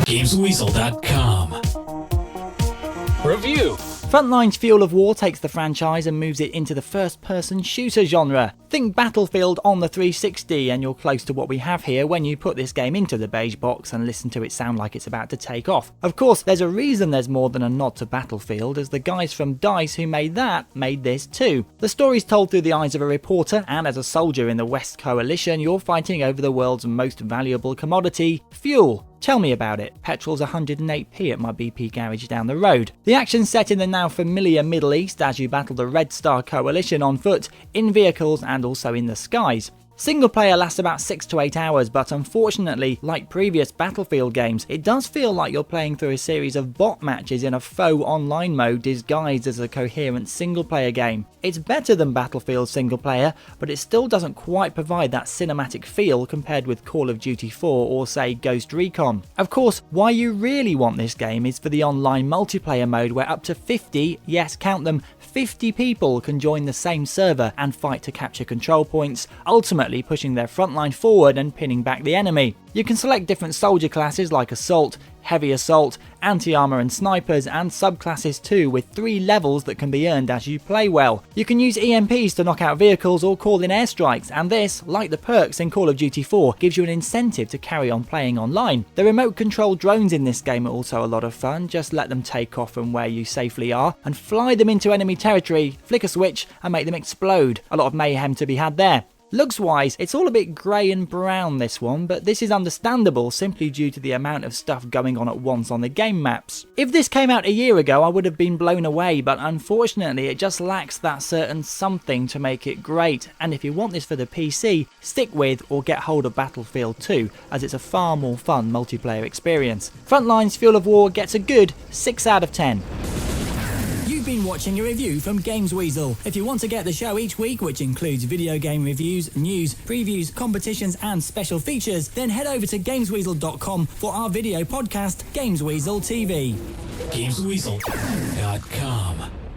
Gamesweasel.com. Review. Frontlines Fuel of War takes the franchise and moves it into the first-person shooter genre. Think Battlefield on the 360 and you're close to what we have here when you put this game into the beige box and listen to it sound like it's about to take off. Of course, there's a reason there's more than a nod to Battlefield, as the guys from DICE who made that made this too. The story's told through the eyes of a reporter, and as a soldier in the West Coalition, you're fighting over the world's most valuable commodity, fuel. Tell me about it. Petrol's 108p at my BP garage down the road. The action's set in the now familiar Middle East as you battle the Red Star Coalition on foot, in vehicles and also in the skies. Single player lasts about 6 to 8 hours, but unfortunately, like previous Battlefield games, it does feel like you're playing through a series of bot matches in a faux online mode disguised as a coherent single player game. It's better than Battlefield single player, but it still doesn't quite provide that cinematic feel compared with Call of Duty 4 or say Ghost Recon. Of course, why you really want this game is for the online multiplayer mode where up to 50, yes count them, 50 people can join the same server and fight to capture control points, ultimately pushing their front line forward and pinning back the enemy. You can select different soldier classes like Assault, Heavy Assault, Anti-Armor and Snipers, and subclasses too, with 3 levels that can be earned as you play well. You can use EMPs to knock out vehicles or call in airstrikes, and this, like the perks in Call of Duty 4, gives you an incentive to carry on playing online. The remote control drones in this game are also a lot of fun. Just let them take off from where you safely are and fly them into enemy territory, flick a switch and make them explode. A lot of mayhem to be had there. Looks wise, it's all a bit grey and brown this one, but this is understandable simply due to the amount of stuff going on at once on the game maps. If this came out a year ago I would have been blown away, but unfortunately it just lacks that certain something to make it great, and if you want this for the PC, stick with or get hold of Battlefield 2, as it's a far more fun multiplayer experience. Frontlines Fuel of War gets a good 6 out of 10. You've been watching a review from Gamesweasel. If you want to get the show each week, which includes video game reviews, news, previews, competitions and special features, then head over to Gamesweasel.com for our video podcast, Gamesweasel TV. Gamesweasel.com.